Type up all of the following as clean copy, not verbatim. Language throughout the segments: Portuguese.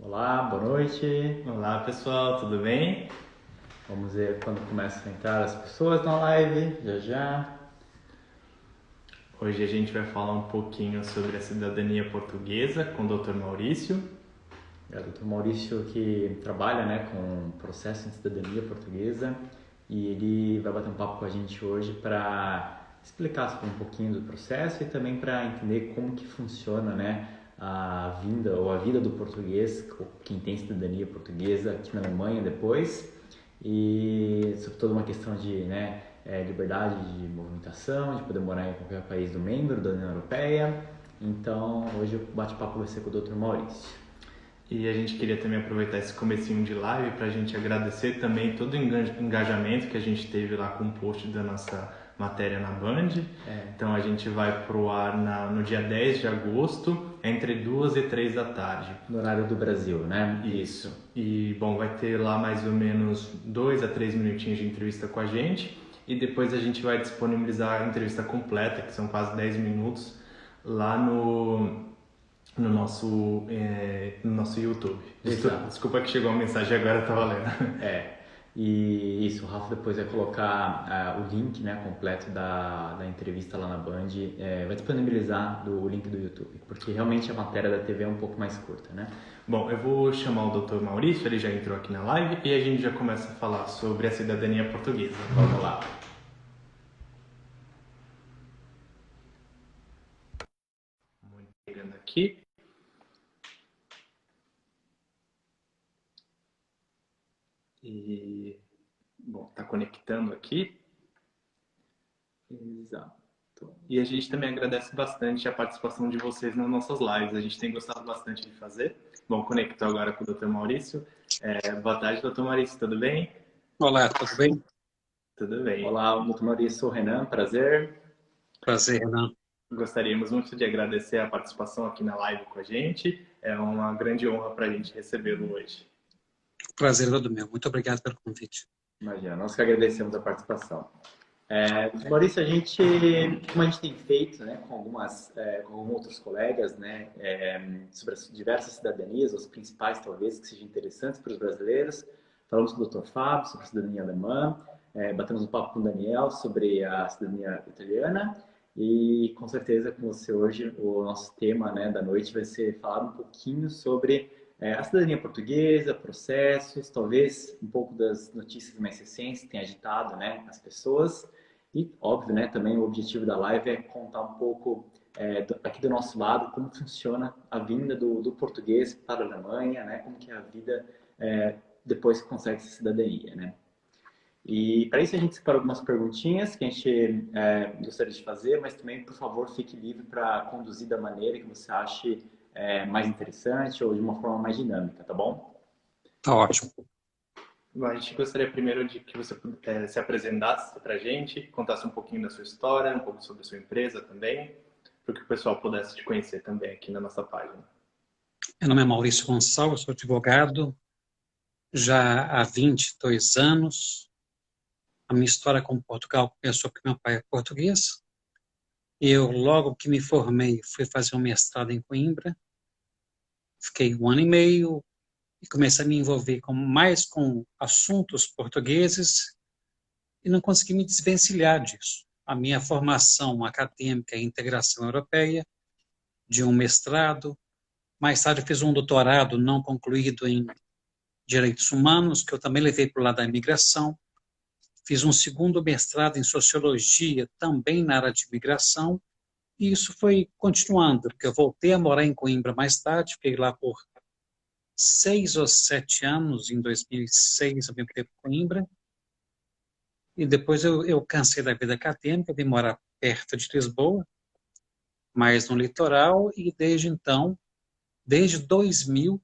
Olá, boa noite. Olá pessoal, tudo bem? Vamos ver quando começam a entrar as pessoas na live, já já. Hoje a gente vai falar um pouquinho sobre a cidadania portuguesa com o Dr. Maurício. É o Dr. Maurício que trabalha, com processo de cidadania portuguesa e ele vai bater um papo com a gente hoje para explicar sobre um pouquinho do processo e também para entender como que funciona, a vinda ou a vida do português, quem tem cidadania portuguesa aqui na Alemanha depois, e sobre toda uma questão de liberdade de movimentação, de poder morar em qualquer país do membro da União Europeia. Então, hoje o bate-papo vai ser com o Dr. Maurício. E a gente queria também aproveitar esse comecinho de live para a gente agradecer também todo o engajamento que a gente teve lá com o post da nossa matéria na Band. Então a gente vai pro ar no dia 10 de agosto, entre 2 e 3 da tarde. No horário do Brasil, né? Isso. E, bom, vai ter lá mais ou menos 2 a 3 minutinhos de entrevista com a gente. E depois a gente vai disponibilizar a entrevista completa, que são quase 10 minutos, lá no nosso YouTube. Desculpa que chegou a mensagem agora, eu tava lendo. E isso, o Rafa depois vai colocar o link, completo da entrevista lá na Band, vai disponibilizar o link do YouTube, porque realmente a matéria da TV é um pouco mais curta, né? Bom, eu vou chamar o Dr. Maurício, ele já entrou aqui na live, e a gente já começa a falar sobre a cidadania portuguesa. Vamos lá. Muito chegando aqui. E, bom, tá conectando aqui. Exato. E a gente também agradece bastante a participação de vocês nas nossas lives. A gente tem gostado bastante de fazer. Bom, conectou agora com o Dr. Maurício. Boa tarde, Dr. Maurício, tudo bem? Olá, tudo bem? Tudo bem. Olá, Dr. Maurício, Renan, prazer. Prazer, Renan. Gostaríamos muito de agradecer a participação aqui na live com a gente. É uma grande honra para a gente recebê-lo hoje. Prazer é todo meu. Muito obrigado pelo convite. Imagina, nós que agradecemos a participação. Maurício, como a gente tem feito, com alguns outros colegas, sobre as diversas cidadanias, as principais talvez que sejam interessantes para os brasileiros, falamos com o Dr. Fábio sobre a cidadania alemã, batemos um papo com o Daniel sobre a cidadania italiana e com certeza com você hoje o nosso tema, da noite vai ser falar um pouquinho sobre a cidadania portuguesa, processos, talvez um pouco das notícias mais recentes que têm agitado, as pessoas. E, óbvio, também o objetivo da live é contar um pouco aqui do nosso lado como funciona a vinda do português para a Alemanha, como que é a vida depois que consegue essa cidadania, E para isso a gente separou algumas perguntinhas que a gente gostaria de fazer, mas também, por favor, fique livre para conduzir da maneira que você ache mais interessante ou de uma forma mais dinâmica, tá bom? Tá ótimo. A gente gostaria primeiro de que você se apresentasse para a gente, contasse um pouquinho da sua história, um pouco sobre a sua empresa também, para que o pessoal pudesse te conhecer também aqui na nossa página. Meu nome é Maurício Gonçalves, sou advogado já há 22 anos. A minha história com Portugal começou porque meu pai é português. Eu, logo que me formei, fui fazer um mestrado em Coimbra. Fiquei 1 ano e meio e comecei a me envolver mais com assuntos portugueses e não consegui me desvencilhar disso. A minha formação acadêmica é integração europeia, de um mestrado. Mais tarde fiz um doutorado não concluído em direitos humanos, que eu também levei para o lado da imigração. Fiz um segundo mestrado em sociologia, também na área de imigração. E isso foi continuando, porque eu voltei a morar em Coimbra mais tarde, fiquei lá por 6 ou 7 anos, em 2006 eu vim para Coimbra. E depois eu cansei da vida acadêmica, vim morar perto de Lisboa, mais no litoral, e desde então, desde 2000,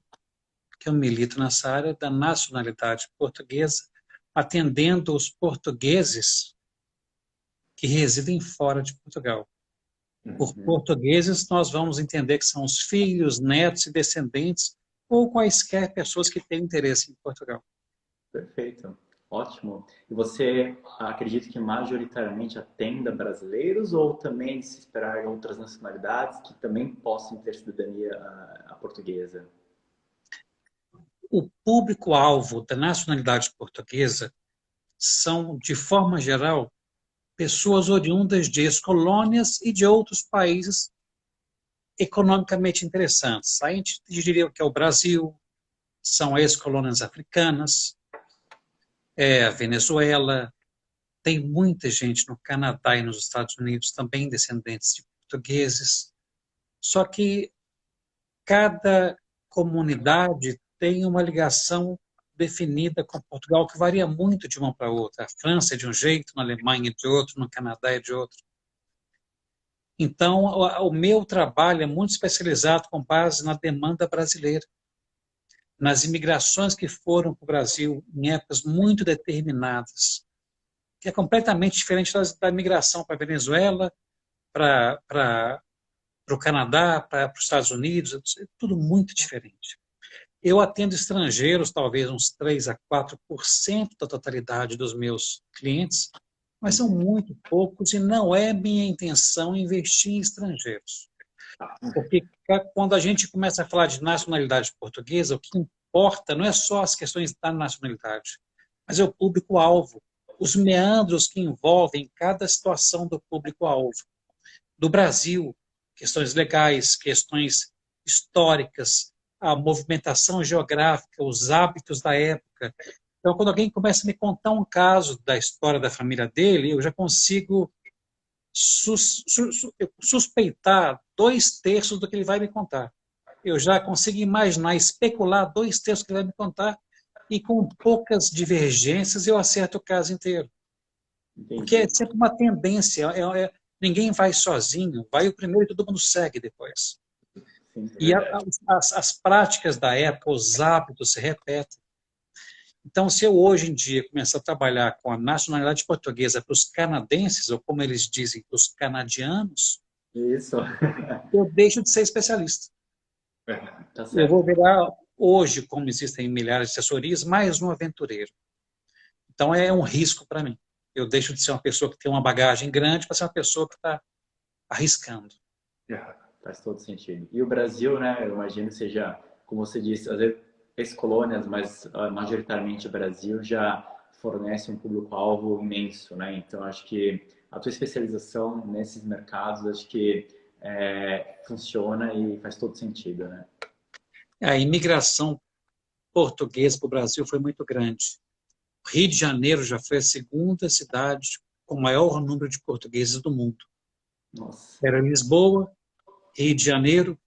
que eu milito nessa área da nacionalidade portuguesa, atendendo os portugueses que residem fora de Portugal. Por portugueses, nós vamos entender que são os filhos, netos e descendentes, ou quaisquer pessoas que têm interesse em Portugal. Perfeito, ótimo. E você acredita que majoritariamente atenda brasileiros ou também se esperar outras nacionalidades que também possam ter cidadania a portuguesa? o público-alvo da nacionalidade portuguesa são, de forma geral, pessoas oriundas de ex-colônias e de outros países economicamente interessantes. A gente diria que é o Brasil, são ex-colônias africanas, a Venezuela, tem muita gente no Canadá e nos Estados Unidos também descendentes de portugueses. Só que cada comunidade tem uma ligação definida com Portugal que varia muito de uma para outra. A França é de um jeito, na Alemanha é de outro, no Canadá é de outro. Então, o meu trabalho é muito especializado com base na demanda brasileira, nas imigrações que foram para o Brasil em épocas muito determinadas, que é completamente diferente da migração para a Venezuela, para o Canadá, para os Estados Unidos, é tudo muito diferente. Eu atendo estrangeiros, talvez uns 3 a 4% da totalidade dos meus clientes, mas são muito poucos e não é minha intenção investir em estrangeiros. Porque quando a gente começa a falar de nacionalidade portuguesa, o que importa não é só as questões da nacionalidade, mas é o público-alvo, os meandros que envolvem cada situação do público-alvo. Do Brasil, questões legais, questões históricas, a movimentação geográfica, os hábitos da época. Então, quando alguém começa a me contar um caso da história da família dele, eu já consigo suspeitar 2/3 do que ele vai me contar. Eu já consigo imaginar, especular 2/3 do que ele vai me contar, e com poucas divergências eu acerto o caso inteiro. Entendi. Porque é sempre uma tendência, ninguém vai sozinho, vai o primeiro e todo mundo segue depois. Sim, E as práticas da época, os hábitos se repetem. Então, se eu hoje em dia começar a trabalhar com a nacionalidade portuguesa para os canadenses, ou como eles dizem, para os canadianos, isso. eu deixo de ser especialista. Tá certo. Eu vou virar, hoje, como existem milhares de assessorias, mais um aventureiro. Então, é um risco para mim. Eu deixo de ser uma pessoa que tem uma bagagem grande para ser uma pessoa que está arriscando. Faz todo sentido. E o Brasil, né, eu imagino seja, como você disse, às vezes ex-colônias, mas majoritariamente o Brasil já fornece um público-alvo imenso, né? Então, acho que a tua especialização nesses mercados, acho que funciona e faz todo sentido, né? A imigração portuguesa para o Brasil foi muito grande. O Rio de Janeiro já foi a segunda cidade com o maior número de portugueses do mundo. Nossa. Era Lisboa, Rio de Janeiro,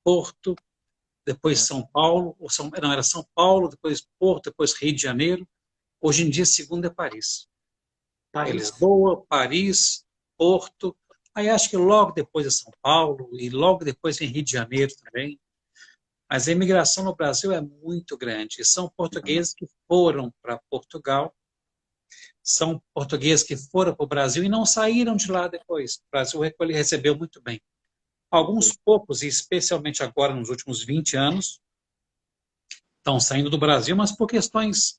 Porto, depois São Paulo, não, era São Paulo, depois Porto, depois Rio de Janeiro. Hoje em dia, segundo é Paris. É Lisboa, Paris, Porto, aí acho que logo depois é São Paulo, e logo depois vem Rio de Janeiro também. Mas a imigração no Brasil é muito grande. E são portugueses que foram para Portugal, são portugueses que foram para o Brasil e não saíram de lá depois. O Brasil recebeu muito bem. Alguns poucos, e especialmente agora nos últimos 20 anos, estão saindo do Brasil, mas por questões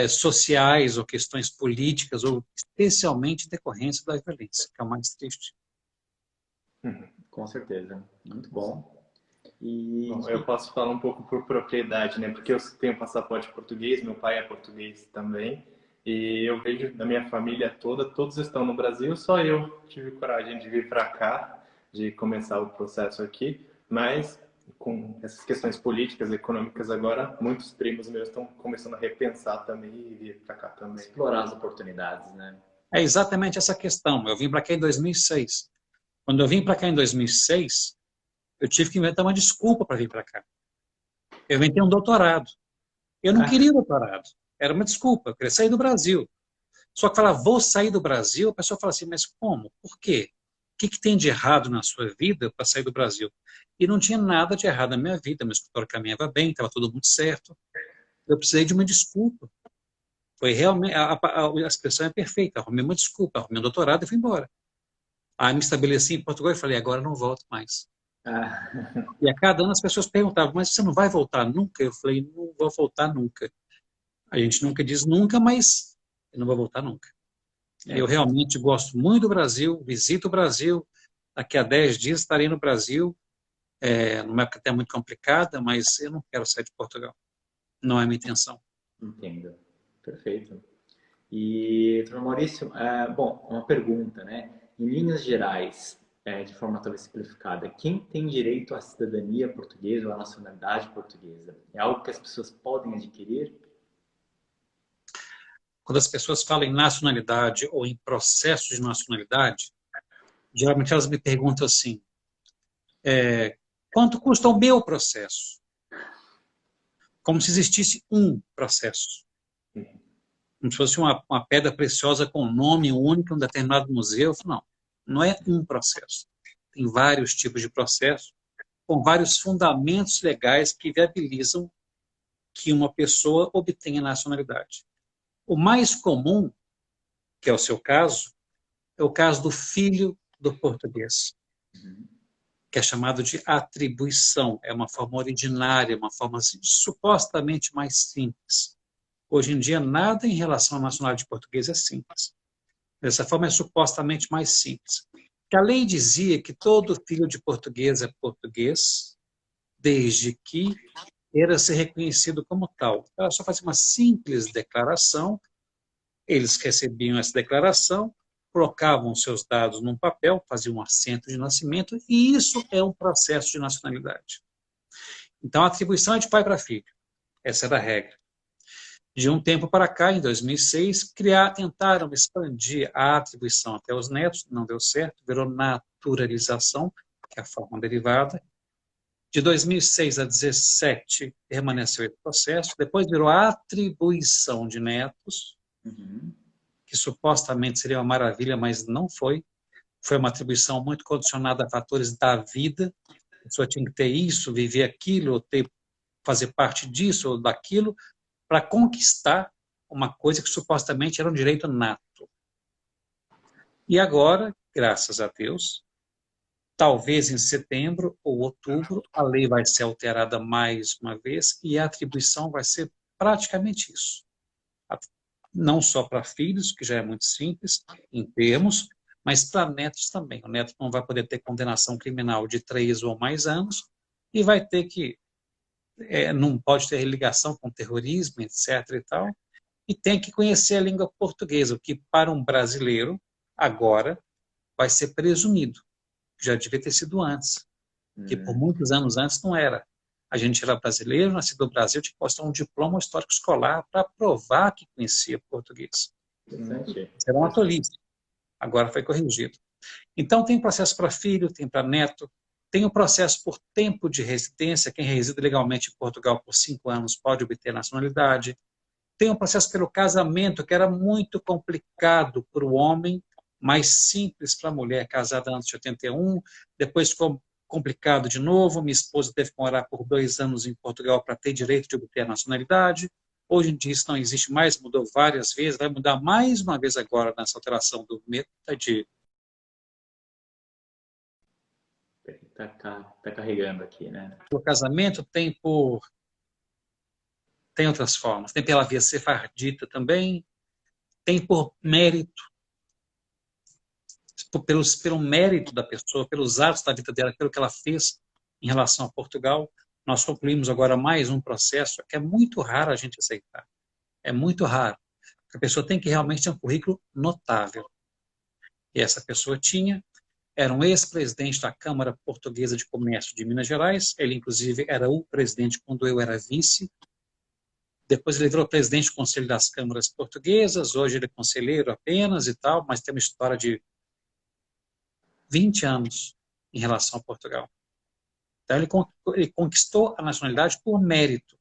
sociais ou questões políticas, ou especialmente em decorrência da violência, que é o mais triste. Com certeza. Muito bom. Bom, eu posso falar um pouco por propriedade, né? Porque eu tenho passaporte português, meu pai é português também, e eu vejo da minha família toda, todos estão no Brasil, só eu tive coragem de vir para cá, de começar o processo aqui, mas com essas questões políticas, econômicas agora, muitos primos meus estão começando a repensar também e vir para cá também. Explorar as oportunidades, né? É exatamente essa questão. Eu vim para cá em 2006. Quando eu vim para cá em 2006, eu tive que inventar uma desculpa para vir para cá. Eu inventei um doutorado. Eu não queria doutorado. Era uma desculpa. Eu queria sair do Brasil. Só que falar, vou sair do Brasil, a pessoa fala assim, mas como? Por quê? O que tem de errado na sua vida para sair do Brasil? E não tinha nada de errado na minha vida. Meu escritório caminhava bem, estava tudo muito certo. Eu precisei de uma desculpa. Foi realmente, a expressão é perfeita. Arrumei uma desculpa, arrumei um doutorado e fui embora. Aí me estabeleci em Portugal e falei, agora não volto mais. E a cada ano as pessoas perguntavam, mas você não vai voltar nunca? Eu falei, não vou voltar nunca. A gente nunca diz nunca, mas eu não vou voltar nunca. Eu realmente gosto muito do Brasil, visito o Brasil. Daqui a 10 dias estarei no Brasil. numa época até muito complicada, mas eu não quero sair de Portugal. Não é a minha intenção. Entendo. Perfeito. E, doutor Maurício, bom, uma pergunta, né? Em linhas gerais, de forma talvez simplificada, quem tem direito à cidadania portuguesa ou à nacionalidade portuguesa? É algo que as pessoas podem adquirir? Quando as pessoas falam em nacionalidade ou em processo de nacionalidade, geralmente elas me perguntam assim, quanto custa o meu processo? Como se existisse um processo. Como se fosse uma pedra preciosa com um nome único em um determinado museu. Não, não é um processo. Tem vários tipos de processo, com vários fundamentos legais que viabilizam que uma pessoa obtenha nacionalidade. O mais comum, que é o seu caso, é o caso do filho do português, que é chamado de atribuição. É uma forma originária, uma forma assim, supostamente mais simples. Hoje em dia, nada em relação à nacionalidade portuguesa é simples. Dessa forma, é supostamente mais simples. Porque a lei dizia que todo filho de português é português, desde que era ser reconhecido como tal. Era só fazer uma simples declaração, eles recebiam essa declaração, colocavam seus dados num papel, faziam um assento de nascimento, e isso é um processo de nacionalidade. Então, a atribuição é de pai para filho. Essa era a regra. De um tempo para cá, em 2006, tentaram expandir a atribuição até os netos, não deu certo, virou naturalização, que é a forma derivada. De 2006 a 2017, permaneceu esse processo, depois virou a atribuição de netos, que supostamente seria uma maravilha, mas não foi. Foi uma atribuição muito condicionada a fatores da vida. A pessoa tinha que ter isso, viver aquilo, ou fazer parte disso ou daquilo, para conquistar uma coisa que supostamente era um direito nato. E agora, graças a Deus, talvez em setembro ou outubro, a lei vai ser alterada mais uma vez e a atribuição vai ser praticamente isso. Não só para filhos, que já é muito simples em termos, mas para netos também. O neto não vai poder ter condenação criminal de 3 ou mais anos e vai ter que não pode ter ligação com terrorismo, etc. e tal, e tem que conhecer a língua portuguesa, o que para um brasileiro, agora, vai ser presumido. Já devia ter sido antes, que por muitos anos antes não era. A gente era brasileiro, nascido no Brasil, tinha que mostrar um diploma histórico escolar para provar que conhecia português. Era uma tolice. Agora foi corrigido. Então, tem processo para filho, tem para neto, tem o processo por tempo de residência. Quem reside legalmente em Portugal por 5 anos pode obter nacionalidade. Tem o processo pelo casamento, que era muito complicado para o homem, mais simples para a mulher casada antes de 81. Depois ficou complicado de novo. Minha esposa teve que morar por 2 anos em Portugal para ter direito de obter a nacionalidade. Hoje em dia isso não existe mais, mudou várias vezes, vai mudar mais uma vez agora nessa alteração do de Tá carregando aqui, né? o casamento, tem outras formas. Tem pela via sefardita também, tem por mérito, pelo mérito da pessoa, pelos atos da vida dela, pelo que ela fez em relação a Portugal. Nós concluímos agora mais um processo que é muito raro a gente aceitar. É muito raro. A pessoa tem que realmente ter um currículo notável. E essa pessoa era um ex-presidente da Câmara Portuguesa de Comércio de Minas Gerais. Ele, inclusive, era o presidente quando eu era vice. Depois ele virou presidente do Conselho das Câmaras Portuguesas. Hoje ele é conselheiro apenas e tal, mas tem uma história de 20 anos em relação a Portugal. Então, ele conquistou a nacionalidade por mérito.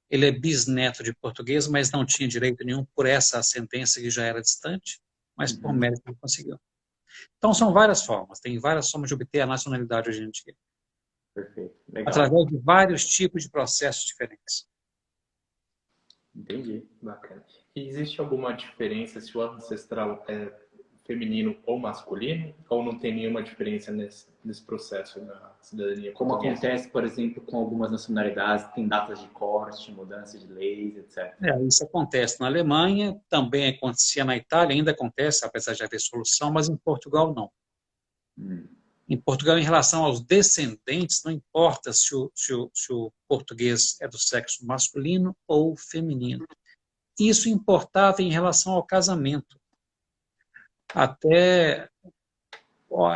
Ele é bisneto de português, mas não tinha direito nenhum por essa ascendência que já era distante, mas por mérito ele conseguiu. Então, são várias formas. Tem várias formas de obter a nacionalidade hoje em dia. Perfeito. Legal. Através de vários tipos de processos diferentes. Entendi. Bacana. E existe alguma diferença se o ancestral é feminino ou masculino? Ou não tem nenhuma diferença nesse processo da cidadania Como portuguesa? acontece, por exemplo, com algumas nacionalidades, tem datas de corte, mudança de leis, etc. Isso acontece na Alemanha, também acontecia na Itália, ainda acontece, apesar de haver solução, mas em Portugal não. Em Portugal, em relação aos descendentes, não importa se o português é do sexo masculino ou feminino. Isso importava em relação ao casamento. Até,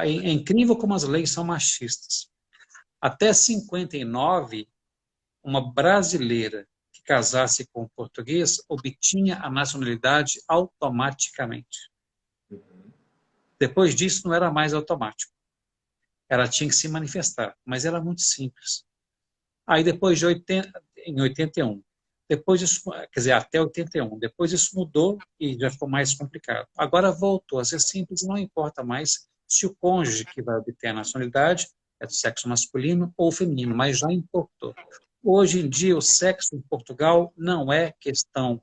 é incrível como as leis são machistas. Até 59, uma brasileira que casasse com um português obtinha a nacionalidade automaticamente. Depois disso, não era mais automático. Ela tinha que se manifestar, mas era muito simples. Aí depois de em 81, depois disso, quer dizer, até 81, depois isso mudou e já ficou mais complicado. Agora voltou a ser simples, não importa mais se o cônjuge que vai obter a nacionalidade é do sexo masculino ou feminino, mas já importou. Hoje em dia, o sexo em Portugal não é questão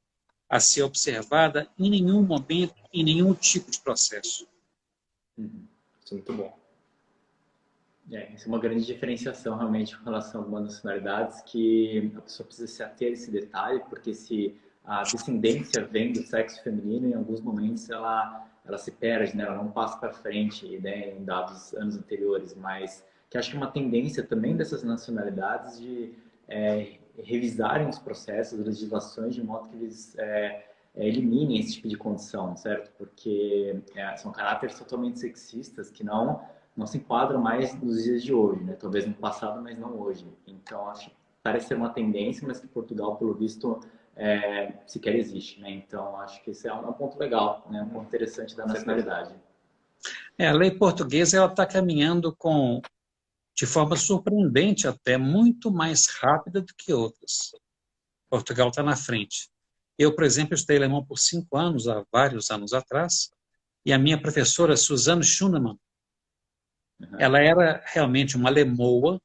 a ser observada em nenhum momento, em nenhum tipo de processo. Isso é muito bom. Isso é uma grande diferenciação realmente com relação a algumas nacionalidades, que a pessoa precisa se ater a esse detalhe, porque se a descendência vem do sexo feminino, em alguns momentos ela se perde, né? Ela não passa para frente, né, em dados anos anteriores, mas que acho que é uma tendência também dessas nacionalidades de revisarem os processos, as legislações, de modo que eles eliminem esse tipo de condição, certo? Porque são caráteres totalmente sexistas que não se enquadram mais nos dias de hoje, né? Talvez no passado, mas não hoje. Então, acho que parece ser uma tendência, mas que Portugal, pelo visto, sequer existe, né? Então, acho que esse é um ponto legal, né? Um ponto interessante da nacionalidade. A lei portuguesa está caminhando de forma surpreendente até, muito mais rápida do que outras. Portugal está na frente. Eu, por exemplo, estudei alemão por 5 anos, há vários anos atrás, e a minha professora, Suzanne Schunemann, ela era realmente uma alemoa,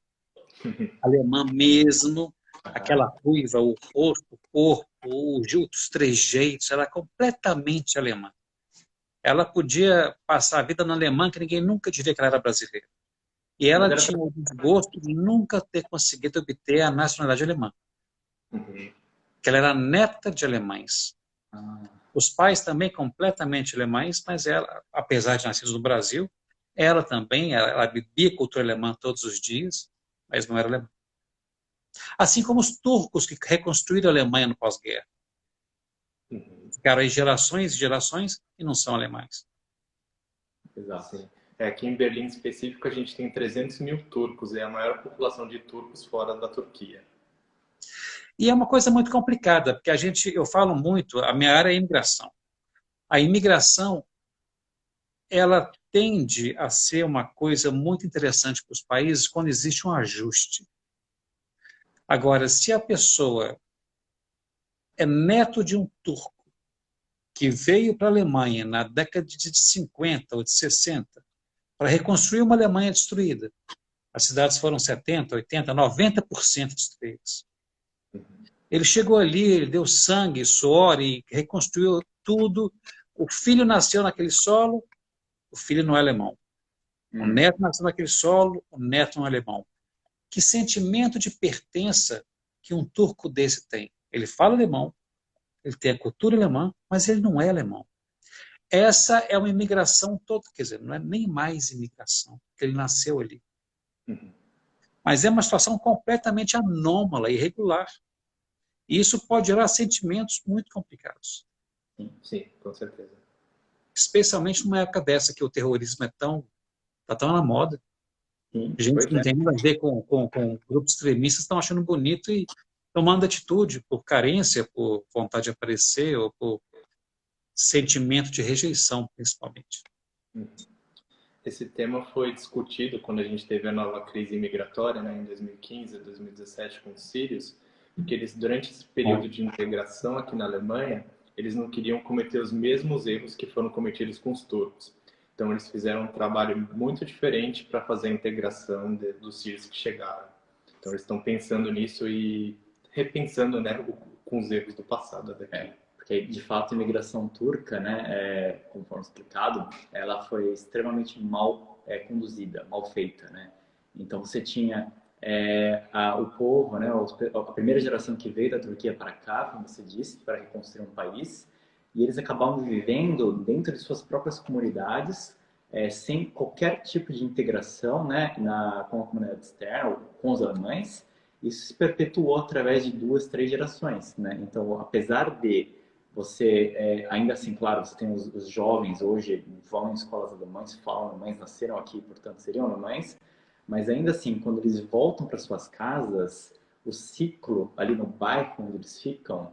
alemã mesmo, aquela ruiva, o rosto, o corpo, os trejeitos, ela é completamente alemã. Ela podia passar a vida na Alemanha que ninguém nunca diria que ela era brasileira. E ela tinha o desgosto de nunca ter conseguido obter a nacionalidade alemã. Que ela era neta de alemães. Os pais também completamente alemães, mas ela, apesar de nascidos no Brasil, ela também, ela bebia cultura alemã todos os dias, mas não era alemã. Assim como os turcos que reconstruíram a Alemanha no pós-guerra. Ficaram aí gerações e gerações e não são alemães. Exato. Aqui em Berlim, em específico, a gente tem 300 mil turcos. É a maior população de turcos fora da Turquia. E é uma coisa muito complicada, porque eu falo muito, a minha área é imigração. A imigração, ela tende a ser uma coisa muito interessante para os países quando existe um ajuste. Agora, se a pessoa é neto de um turco que veio para a Alemanha na década de 50 ou de 60 para reconstruir uma Alemanha destruída, as cidades foram 70%, 80%, 90% destruídas. Ele chegou ali, ele deu sangue, suor e reconstruiu tudo. O filho nasceu naquele solo, o filho não é alemão. O neto nasceu naquele solo, o neto não é alemão. Que sentimento de pertença que um turco desse tem? Ele fala alemão, ele tem a cultura alemã, mas ele não é alemão. Essa é uma imigração toda, quer dizer, não é nem mais imigração, porque ele nasceu ali. Mas é uma situação completamente anômala, irregular. E isso pode gerar sentimentos muito complicados. Sim, com certeza. Especialmente numa época dessa que o terrorismo está tão na moda. Gente que não tem nada a ver com grupos extremistas estão achando bonito e tomando atitude por carência, por vontade de aparecer ou por sentimento de rejeição, principalmente. Esse tema foi discutido quando a gente teve a nova crise migratória, né, em 2015, 2017, com os sírios, porque eles, durante esse período de integração aqui na Alemanha, eles não queriam cometer os mesmos erros que foram cometidos com os turcos. Então, eles fizeram um trabalho muito diferente para fazer a integração dos sírios que chegaram. Então, eles estão pensando nisso e repensando, né, com os erros do passado daqui. Porque, de fato, a imigração turca, né, conforme explicado, ela foi extremamente mal conduzida, mal feita, né? Então, você tinha o povo, né, a primeira geração que veio da Turquia para cá, como você disse, para reconstruir um país, e eles acabavam vivendo dentro de suas próprias comunidades, sem qualquer tipo de integração, né, com a comunidade externa, com os alemães. Isso se perpetuou através de 2, 3 gerações, né? Então, apesar de você, ainda assim, claro, você tem os jovens hoje, vão em escolas alemãs, falam alemães, nasceram aqui, portanto, seriam alemães, mas ainda assim, quando eles voltam para suas casas, o ciclo ali no bairro onde eles ficam,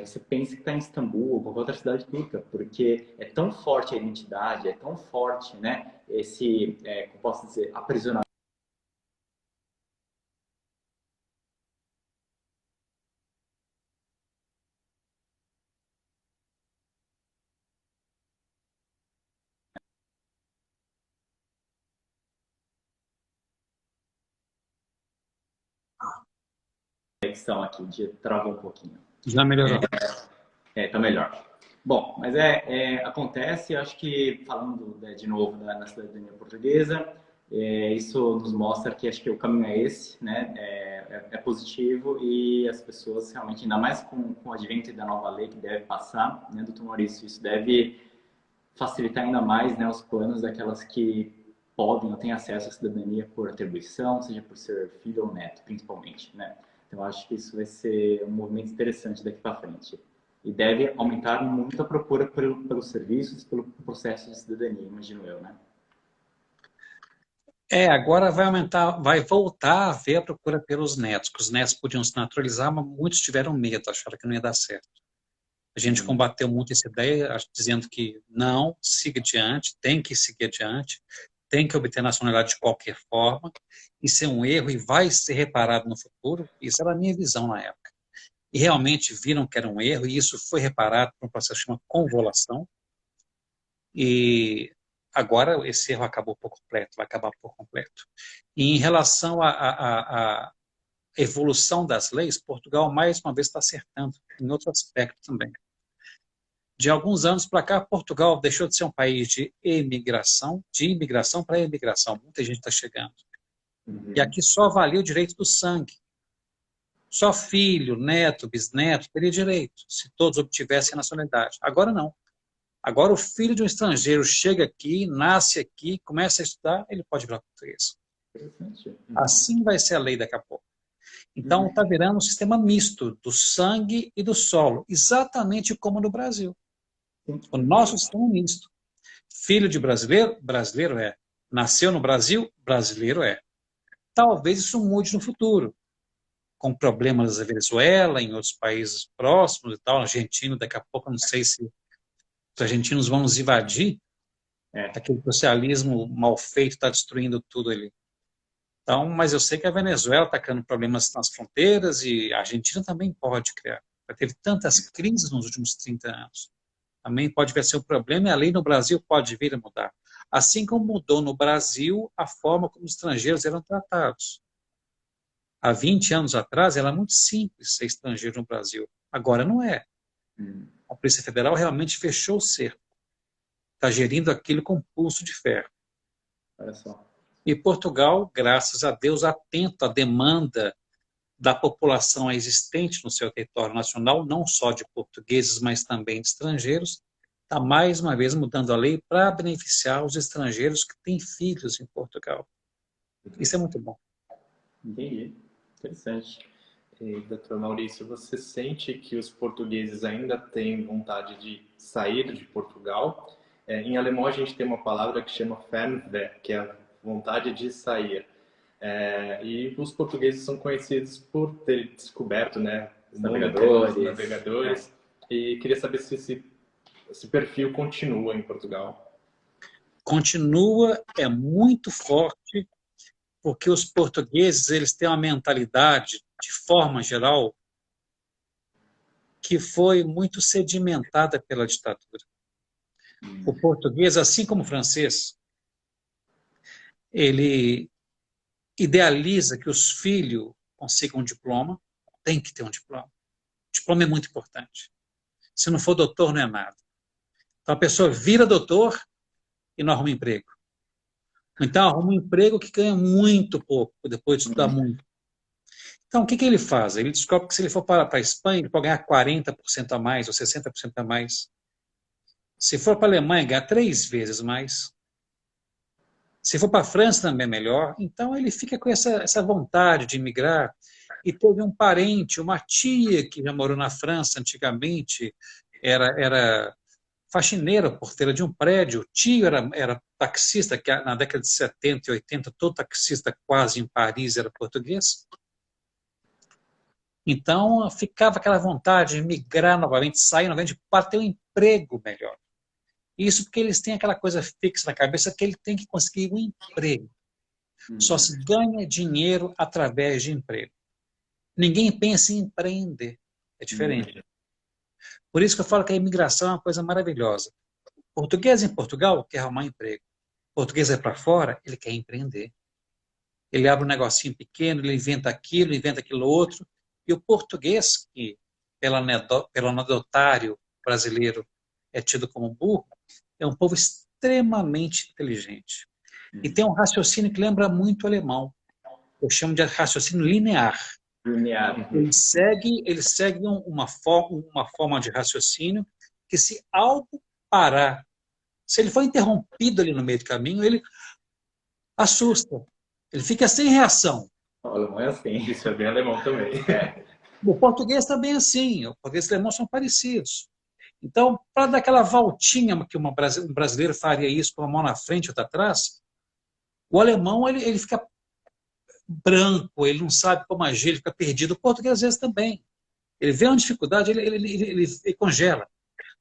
você pensa que está em Istambul ou qualquer outra cidade turca, porque é tão forte a identidade, é tão forte, né, como posso dizer, aprisionamento. Conexão aqui, travou um pouquinho. Já melhorou. Tá melhor. Bom, mas acontece, acho que falando, né, de novo na cidadania portuguesa, isso nos mostra que acho que o caminho é esse, né? É positivo e as pessoas realmente, ainda mais com o advento da nova lei que deve passar, né, doutor Maurício, isso deve facilitar ainda mais, né, os planos daquelas que podem ou têm acesso à cidadania por atribuição, seja por ser filho ou neto, principalmente, né? Então, acho que isso vai ser um movimento interessante daqui para frente. E deve aumentar muito a procura pelos serviços, pelo processo de cidadania, imagino eu, né? Agora vai aumentar, vai voltar a haver a procura pelos netos, que os netos podiam se naturalizar, mas muitos tiveram medo, acharam que não ia dar certo. A gente combateu muito essa ideia, dizendo que não, siga adiante, tem que seguir adiante, tem que obter nacionalidade de qualquer forma, isso é um erro e vai ser reparado no futuro. Isso era a minha visão na época. E realmente viram que era um erro, e isso foi reparado por um processo chamado convolução, e agora esse erro acabou por completo, vai acabar por completo. E em relação à evolução das leis, Portugal mais uma vez está acertando, em outro aspecto também. De alguns anos para cá, Portugal deixou de ser um país de imigração para imigração. Muita gente está chegando. E aqui só valia o direito do sangue. Só filho, neto, bisneto teria direito, se todos obtivessem a nacionalidade. Agora não. Agora o filho de um estrangeiro chega aqui, nasce aqui, começa a estudar, ele pode virar português. Assim vai ser a lei daqui a pouco. Então está virando um sistema misto do sangue e do solo, exatamente como no Brasil. O nosso sistema é misto. Filho de brasileiro, brasileiro é. Nasceu no Brasil, brasileiro é. Talvez isso mude no futuro, com problemas da Venezuela, em outros países próximos e tal, Argentina, daqui a pouco, eu não sei se os argentinos vão nos invadir, aquele socialismo mal feito está destruindo tudo ali. Então, mas eu sei que a Venezuela está criando problemas nas fronteiras e a Argentina também pode criar. Já teve tantas crises nos últimos 30 anos. Também pode vir a ser um problema e a lei no Brasil pode vir a mudar. Assim como mudou no Brasil a forma como os estrangeiros eram tratados. Há 20 anos atrás era muito simples ser estrangeiro no Brasil. Agora não é. A Polícia Federal realmente fechou o cerco. Está gerindo aquilo com pulso de ferro. Olha só. E Portugal, graças a Deus, atento à demanda da população existente no seu território nacional, não só de portugueses, mas também de estrangeiros, está mais uma vez mudando a lei para beneficiar os estrangeiros que têm filhos em Portugal. Isso é muito bom. Entendi. Interessante. E, doutor Maurício, você sente que os portugueses ainda têm vontade de sair de Portugal? Em alemão a gente tem uma palavra que chama Fernweh, que é a vontade de sair. E os portugueses são conhecidos por ter descoberto, né, os navegadores. E queria saber se esse perfil continua em Portugal. Continua, é muito forte, porque os portugueses eles têm uma mentalidade, de forma geral, que foi muito sedimentada pela ditadura. O português, assim como o francês, ele idealiza que os filhos consigam um diploma, tem que ter um diploma. O diploma é muito importante. Se não for doutor, não é nada. Então a pessoa vira doutor e não arruma emprego. Então arruma um emprego que ganha muito pouco, depois de estudar muito. Então o que ele faz? Ele descobre que se ele for para a Espanha, ele pode ganhar 40% a mais ou 60% a mais. Se for para a Alemanha, ganha 3 vezes mais. Se for para a França também é melhor. Então ele fica com essa vontade de emigrar. E teve um parente, uma tia que já morou na França antigamente, era faxineira, porteira de um prédio. O tio era taxista, que na década de 70 e 80, todo taxista quase em Paris era português. Então, ficava aquela vontade de migrar novamente, sair novamente para ter um emprego melhor. Isso porque eles têm aquela coisa fixa na cabeça que ele tem que conseguir um emprego. Só se ganha dinheiro através de emprego. Ninguém pensa em empreender. É diferente. Por isso que eu falo que a imigração é uma coisa maravilhosa. O português em Portugal quer arrumar emprego. O português vai para fora, ele quer empreender. Ele abre um negocinho pequeno, ele inventa aquilo outro. E o português, que pelo anedotário brasileiro é tido como burro, é um povo extremamente inteligente. E tem um raciocínio que lembra muito o alemão. Eu chamo de raciocínio linear. Ele segue uma forma de raciocínio que, se algo parar, se ele for interrompido ali no meio do caminho, ele assusta. Ele fica sem reação. O alemão é assim. Isso é bem alemão também. O português também é assim. O português e o alemão são parecidos. Então, para dar aquela voltinha que um brasileiro faria isso com uma mão na frente e outra atrás, o alemão ele fica branco, ele não sabe como agir, ele fica perdido. O português às vezes também. Ele vê uma dificuldade, ele congela.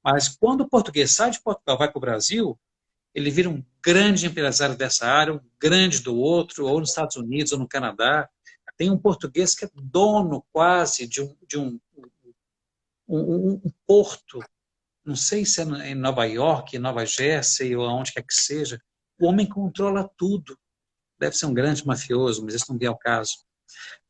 Mas quando o português sai de Portugal, vai para o Brasil, ele vira um grande empresário dessa área, um grande do outro, ou nos Estados Unidos, ou no Canadá. Tem um português que é dono quase de um porto. Não sei se é em Nova York, em Nova Jersey, ou aonde quer que seja. O homem controla tudo. Deve ser um grande mafioso, mas isso não vem ao caso.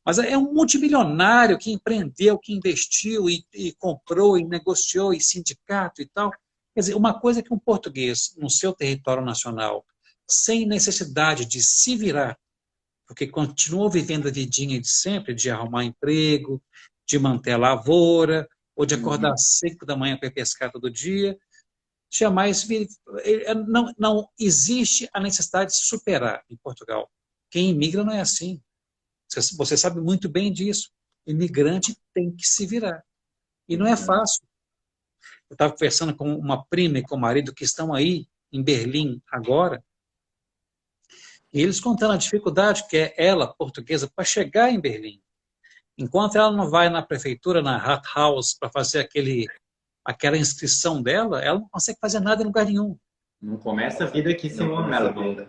Mas é um multimilionário que empreendeu, que investiu e comprou e negociou, e sindicato e tal. Quer dizer, uma coisa que um português no seu território nacional, sem necessidade de se virar, porque continuou vivendo a vidinha de sempre, de arrumar emprego, de manter a lavoura, ou de acordar às 5 da manhã para ir pescar todo dia, jamais não existe a necessidade de superar em Portugal. Quem imigra não é assim. Você sabe muito bem disso. Imigrante tem que se virar. E não é fácil. Eu estava conversando com uma prima e com o marido que estão aí em Berlim agora, e eles contando a dificuldade que é ela, portuguesa, para chegar em Berlim. Enquanto ela não vai na prefeitura, na Rathaus, para fazer aquela inscrição dela, ela não consegue fazer nada em lugar nenhum. Não começa a vida aqui sem uma melody.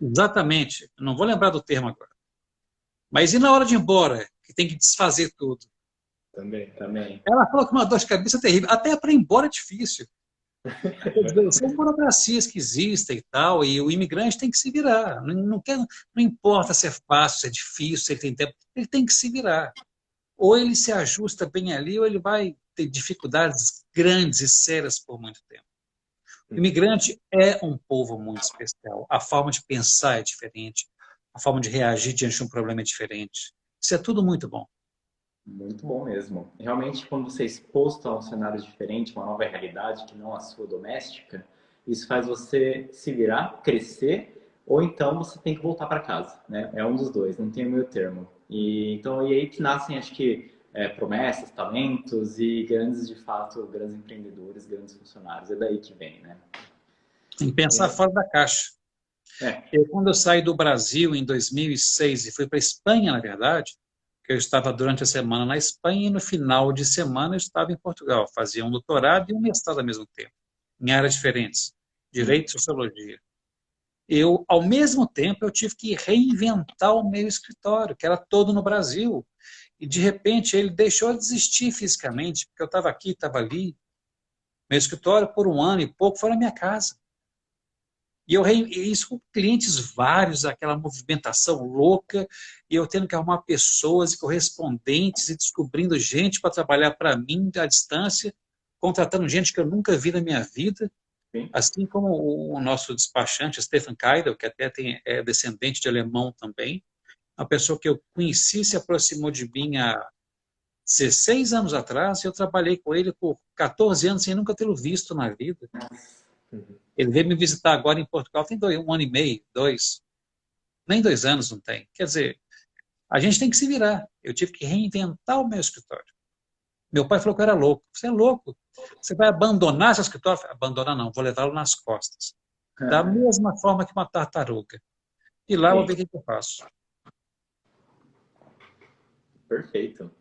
Exatamente. Não vou lembrar do termo agora. Mas e na hora de ir embora, que tem que desfazer tudo? Também. Ela falou que uma dor de cabeça terrível. Até para ir embora é difícil. São burocracias que existem e tal, e o imigrante tem que se virar. Não importa se é fácil, se é difícil, se ele tem tempo, ele tem que se virar. Ou ele se ajusta bem ali, ou ele vai ter dificuldades grandes e sérias por muito tempo. O imigrante é um povo muito especial. A forma de pensar é diferente, a forma de reagir diante de um problema é diferente. Isso é tudo muito bom. Muito bom mesmo. Realmente, quando você é exposto a um cenário diferente, uma nova realidade que não a sua doméstica, isso faz você se virar, crescer, ou então você tem que voltar para casa, né? É um dos dois, não tem o meio termo. E aí que nascem, acho que, promessas, talentos e grandes, de fato, grandes empreendedores, grandes funcionários. É daí que vem, né? Tem que pensar fora da caixa. Quando eu saí do Brasil em 2006 e fui para a Espanha, na verdade, eu estava durante a semana na Espanha e no final de semana eu estava em Portugal. Fazia um doutorado e um mestrado ao mesmo tempo, em áreas diferentes, direito e sociologia. Ao mesmo tempo, eu tive que reinventar o meu escritório, que era todo no Brasil. E, de repente, ele deixou de existir fisicamente, porque eu estava aqui, estava ali. Meu escritório, por 1 ano e pouco, foi na minha casa. E isso com clientes vários, aquela movimentação louca, e eu tendo que arrumar pessoas e correspondentes e descobrindo gente para trabalhar para mim à distância, contratando gente que eu nunca vi na minha vida. Sim. Assim como o nosso despachante, Stefan Keidel, que até é descendente de alemão também, uma pessoa que eu conheci, se aproximou de mim há 16 anos atrás, e eu trabalhei com ele por 14 anos sem nunca tê-lo visto na vida. Ele veio me visitar agora em Portugal, tem 1 ano e meio, 2, nem 2 anos não tem. Quer dizer, a gente tem que se virar. Eu tive que reinventar o meu escritório. Meu pai falou que eu era louco. Você é louco? Você vai abandonar seu escritório? Abandonar não, vou levá-lo nas costas. Da mesma forma que uma tartaruga. E lá eu vou ver o que eu faço. Perfeito.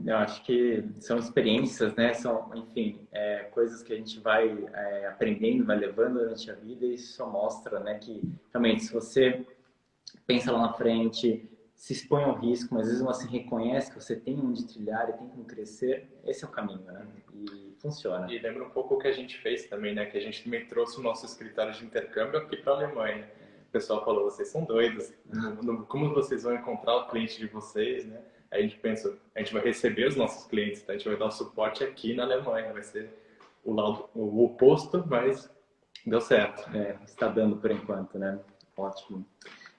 Eu acho que são experiências, né? São, enfim, coisas que a gente vai aprendendo, vai levando durante a vida e isso só mostra, né, que realmente se você pensa lá na frente, se expõe ao risco, mas às vezes você reconhece que você tem onde trilhar e tem como crescer, esse é o caminho, né? E funciona. E lembra um pouco o que a gente fez também, né? Que a gente também trouxe o nosso escritório de intercâmbio aqui para a Alemanha. O pessoal falou, vocês são doidos, como vocês vão encontrar o cliente de vocês, né? Aí a gente pensa, a gente vai receber os nossos clientes, tá? A gente vai dar o suporte aqui na Alemanha, vai ser o oposto, mas deu certo. Está dando por enquanto, né? Ótimo.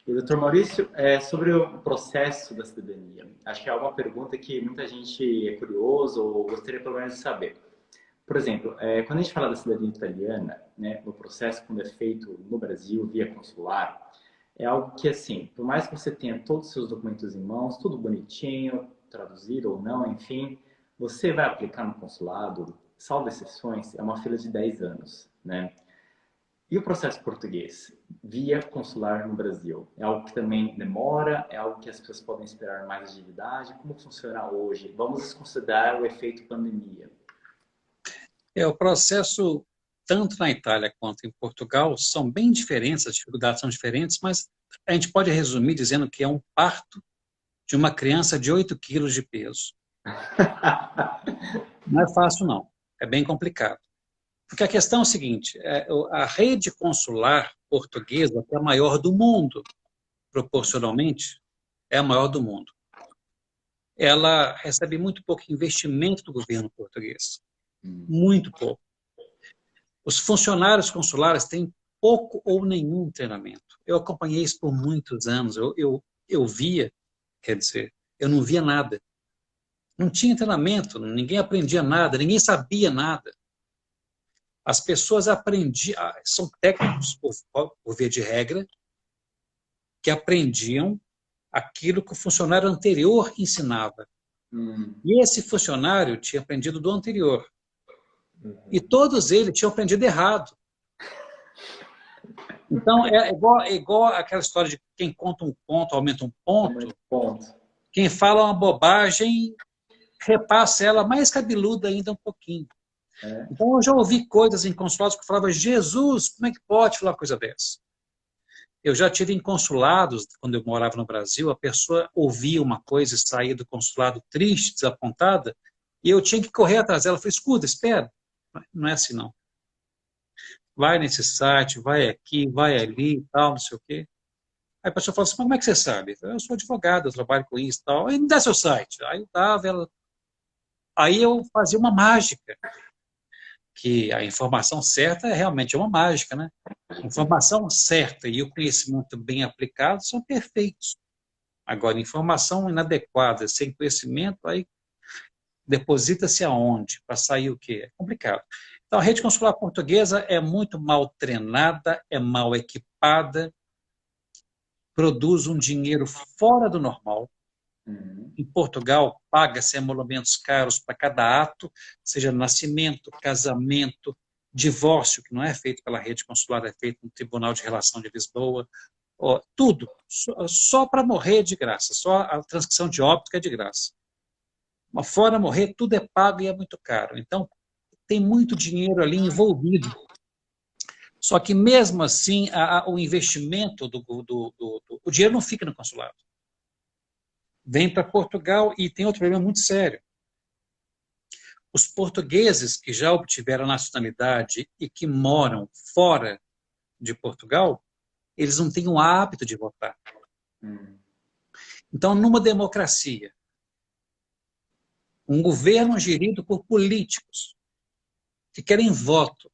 E, doutor Maurício, sobre o processo da cidadania, acho que é uma pergunta que muita gente é curioso ou gostaria pelo menos de saber. Por exemplo, quando a gente fala da cidadania italiana, né, o processo quando é feito no Brasil via consular, é algo que, assim, por mais que você tenha todos os seus documentos em mãos, tudo bonitinho, traduzido ou não, enfim, você vai aplicar no consulado, salvo exceções, é uma fila de 10 anos, né? E o processo português, via consular no Brasil? É algo que também demora? É algo que as pessoas podem esperar mais agilidade? Como funciona hoje? Vamos considerar o efeito pandemia. O processo, tanto na Itália quanto em Portugal, são bem diferentes, as dificuldades são diferentes, mas a gente pode resumir dizendo que é um parto de uma criança de 8 quilos de peso. Não é fácil, não. É bem complicado. Porque a questão é o seguinte, a rede consular portuguesa, que é a maior do mundo, proporcionalmente, é a maior do mundo. Ela recebe muito pouco investimento do governo português. Muito pouco. Os funcionários consulares têm pouco ou nenhum treinamento. Eu acompanhei isso por muitos anos. Eu via, quer dizer, eu não via nada. Não tinha treinamento, ninguém aprendia nada, ninguém sabia nada. As pessoas aprendiam, são técnicos, por via de regra, que aprendiam aquilo que o funcionário anterior ensinava. E esse funcionário tinha aprendido do anterior. E todos eles tinham aprendido errado. Então, é igual aquela história de quem conta um ponto aumenta um ponto. Quem fala uma bobagem repassa ela mais cabeluda ainda um pouquinho. Então, eu já ouvi coisas em consulados que eu falava, Jesus, como é que pode falar uma coisa dessa? Eu já tive em consulados, quando eu morava no Brasil, a pessoa ouvia uma coisa e saía do consulado triste, desapontada, e eu tinha que correr atrás dela. Eu falei, escuta, espera. Não é assim, não. Vai nesse site, vai aqui, vai ali e tal, não sei o quê. Aí a pessoa fala assim, mas como é que você sabe? Eu sou advogado, eu trabalho com isso e tal. Aí me dá seu site. Aí eu dava, ela... Aí eu fazia uma mágica. Que a informação certa realmente é uma mágica, né? A informação certa e o conhecimento bem aplicado são perfeitos. Agora, informação inadequada, sem conhecimento, aí deposita-se aonde? Para sair o quê? É complicado. Então, a rede consular portuguesa é muito mal treinada, é mal equipada, produz um dinheiro fora do normal. Em Portugal, paga-se emolumentos caros para cada ato, seja nascimento, casamento, divórcio, que não é feito pela rede consular, é feito no Tribunal de Relação de Lisboa, tudo, só para morrer de graça, só a transcrição de óbito que é de graça. Mas fora morrer, tudo é pago e é muito caro. Então, tem muito dinheiro ali envolvido. Só que, mesmo assim, o investimento, o dinheiro não fica no consulado. Vem para Portugal e tem outro problema muito sério. Os portugueses que já obtiveram nacionalidade e que moram fora de Portugal, eles não têm o hábito de votar. Então, numa democracia, um governo gerido por políticos que querem voto,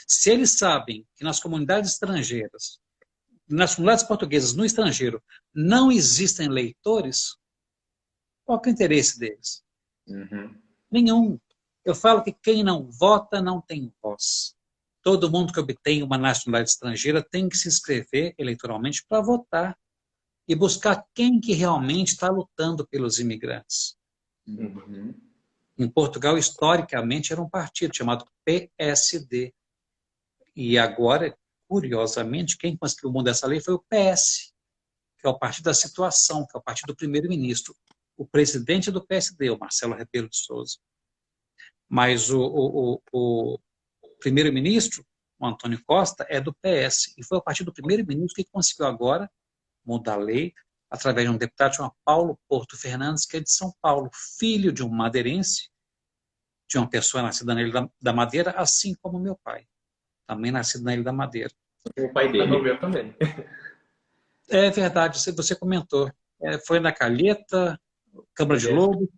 se eles sabem que nas comunidades estrangeiras, nas comunidades portuguesas no estrangeiro, não existem eleitores, qual que é o interesse deles? Nenhum. Eu falo que quem não vota não tem voz. Todo mundo que obtém uma nacionalidade estrangeira tem que se inscrever eleitoralmente para votar e buscar quem que realmente está lutando pelos imigrantes. Uhum. Em Portugal, historicamente, era um partido chamado PSD. E agora, curiosamente, quem conseguiu mudar essa lei foi o PS, que é o partido da situação, que é o partido do primeiro-ministro. O presidente do PSD, o Marcelo Rebelo de Sousa. Mas o primeiro-ministro, o Antônio Costa, é do PS. E foi o partido do primeiro-ministro que conseguiu agora mudar a lei através de um deputado chamado Paulo Porto Fernandes, que é de São Paulo, filho de um madeirense, de uma pessoa nascida na Ilha da Madeira, assim como meu pai, também nascido na Ilha da Madeira. O pai O dele. meu também. É verdade, você comentou. Foi na Calheta, Câmara de Lobo.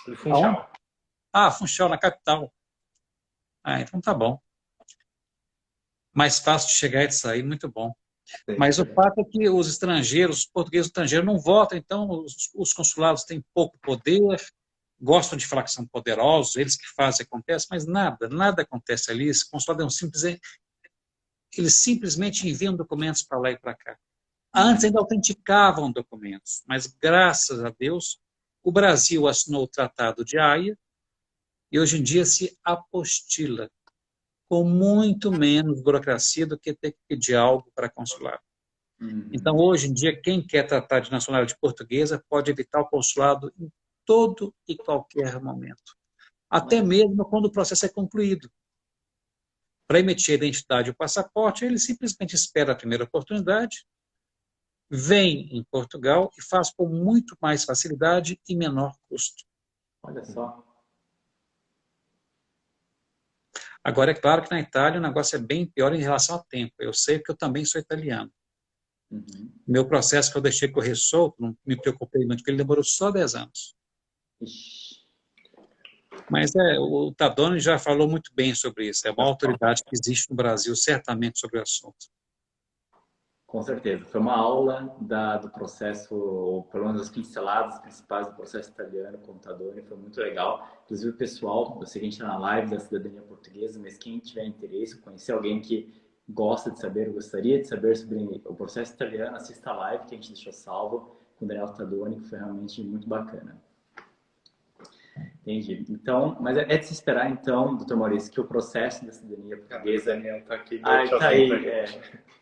Do Funchal. Funchal, na capital. Então tá bom. Mais fácil de chegar e de sair, muito bom. Mas o fato é que os estrangeiros, os portugueses estrangeiros não votam, então os consulados têm pouco poder, gostam de falar que são poderosos, eles que fazem, acontece, mas nada acontece ali. Esse consulado é eles simplesmente enviam documentos para lá e para cá. Antes ainda autenticavam documentos, mas graças a Deus o Brasil assinou o Tratado de Haia e hoje em dia se apostila com muito menos burocracia do que ter que pedir algo para consulado. Então, hoje em dia, quem quer tratar de nacionalidade portuguesa pode evitar o consulado em todo e qualquer momento. Até mesmo quando o processo é concluído. Para emitir a identidade e o passaporte, ele simplesmente espera a primeira oportunidade, vem em Portugal e faz com muito mais facilidade e menor custo. Olha só. Agora, é claro que na Itália o negócio é bem pior em relação ao tempo. Eu sei porque eu também sou italiano. Meu processo que eu deixei correr solto, não me preocupei muito, porque ele demorou só 10 anos. Ixi. Mas o Tadoni já falou muito bem sobre isso. É uma autoridade que existe no Brasil, certamente, sobre o assunto. Com certeza. Foi uma aula do processo, ou pelo menos as pinceladas principais do processo italiano com o Tadoni. Foi muito legal. Inclusive, o pessoal, eu sei que a gente está na live da cidadania portuguesa, mas quem tiver interesse, conhecer alguém que gosta de saber, gostaria de saber sobre o processo italiano, assista a live que a gente deixou salvo com o Daniel Tadoni, que foi realmente muito bacana. Entendi. Então, mas é de se esperar, então, doutor Maurício, que o processo da cidadania portuguesa... Daniel está aqui. Tá aí.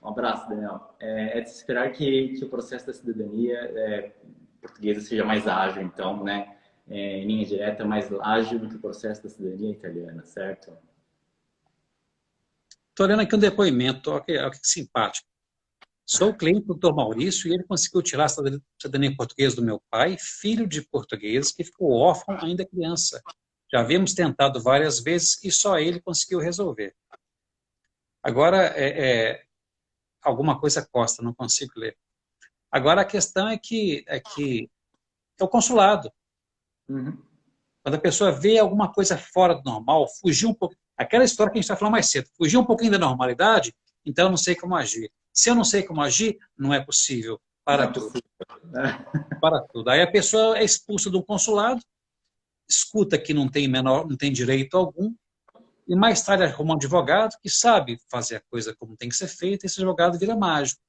Um abraço, Daniel. É de se esperar que o processo da cidadania portuguesa seja mais ágil, então, né? Em linha direta, mais ágil do que o processo da cidadania italiana, certo? Estou olhando aqui um depoimento, olha que simpático. Sou cliente do Dr. Maurício e ele conseguiu tirar a cidadania portuguesa do meu pai, filho de português, que ficou órfão ainda criança. Já havíamos tentado várias vezes e só ele conseguiu resolver. Agora, alguma coisa costa, não consigo ler. Agora, a questão é que é o consulado. Quando a pessoa vê alguma coisa fora do normal, fugir um pouco... Aquela história que a gente está falando mais cedo, fugir um pouquinho da normalidade, então eu não sei como agir. Se eu não sei como agir, não é possível. Para tudo. Para tudo. Aí a pessoa é expulsa de um consulado, escuta que não tem direito algum, e mais tarde arruma um advogado que sabe fazer a coisa como tem que ser feita, e esse advogado vira mágico.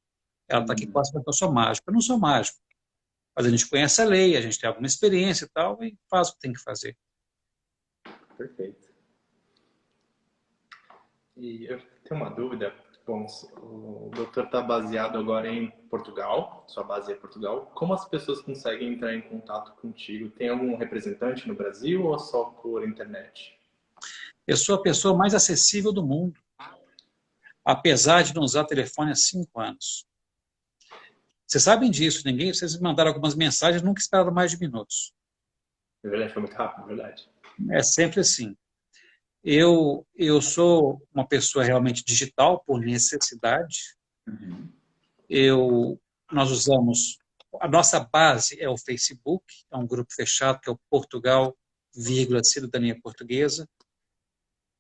Ela está aqui quase que eu sou mágico. Eu não sou mágico. Mas a gente conhece a lei, a gente tem alguma experiência e tal, e faz o que tem que fazer. Perfeito. E eu tenho uma dúvida. Bom, o doutor está baseado agora em Portugal, sua base é Portugal. Como as pessoas conseguem entrar em contato contigo? Tem algum representante no Brasil ou só por internet? Eu sou a pessoa mais acessível do mundo, apesar de não usar telefone há 5 anos. Vocês sabem disso, vocês me mandaram algumas mensagens, nunca esperaram mais de minutos. É verdade, foi muito rápido, é verdade. É sempre assim. Eu sou uma pessoa realmente digital, por necessidade. Nós usamos... A nossa base é o Facebook, é um grupo fechado, que é o Portugal, Cidadania Portuguesa,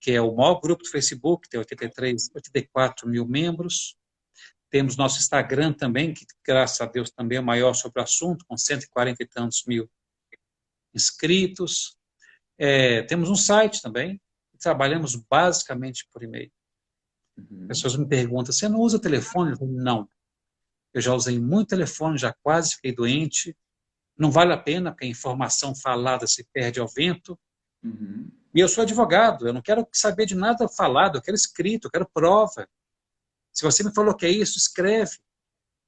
que é o maior grupo do Facebook, tem 84 mil membros. Temos nosso Instagram também, que graças a Deus também é o maior sobre o assunto, com 140 e tantos mil inscritos. Temos um site também, trabalhamos basicamente por e-mail. Uhum. Pessoas me perguntam, você não usa telefone? Eu falo, não. Eu já usei muito telefone, já quase fiquei doente. Não vale a pena, porque a informação falada se perde ao vento. Uhum. E eu sou advogado, eu não quero saber de nada falado, eu quero escrito, eu quero prova. Se você me falou que é isso, escreve.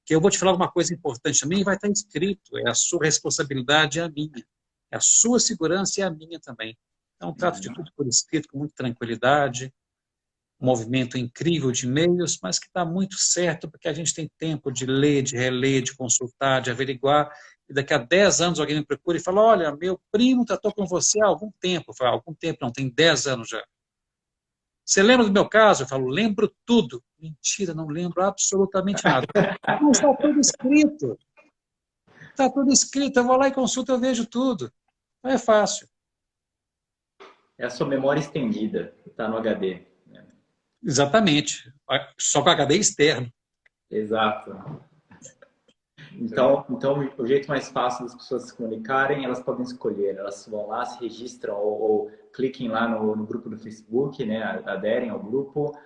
Que eu vou te falar uma coisa importante também, vai estar escrito. É a sua responsabilidade, é a minha. É a sua segurança e a minha também. Então, trato de tudo por escrito, com muita tranquilidade. Um movimento incrível de e-mails, mas que está muito certo, porque a gente tem tempo de ler, de reler, de consultar, de averiguar. E daqui a 10 anos alguém me procura e fala, olha, meu primo tratou com você há algum tempo. Eu falo, algum tempo não, tem 10 anos já. Você lembra do meu caso? Eu falo, lembro tudo. Mentira, não lembro absolutamente nada. Mas está tudo escrito. Está tudo escrito. Eu vou lá e consulto, eu vejo tudo. Não é fácil. É a sua memória estendida, está no HD. Né? Exatamente. Só com HD externo. Exato. Então, o jeito mais fácil das pessoas se comunicarem, elas podem escolher. Elas vão lá, se registram ou cliquem lá no grupo do Facebook, né? Aderem ao grupo.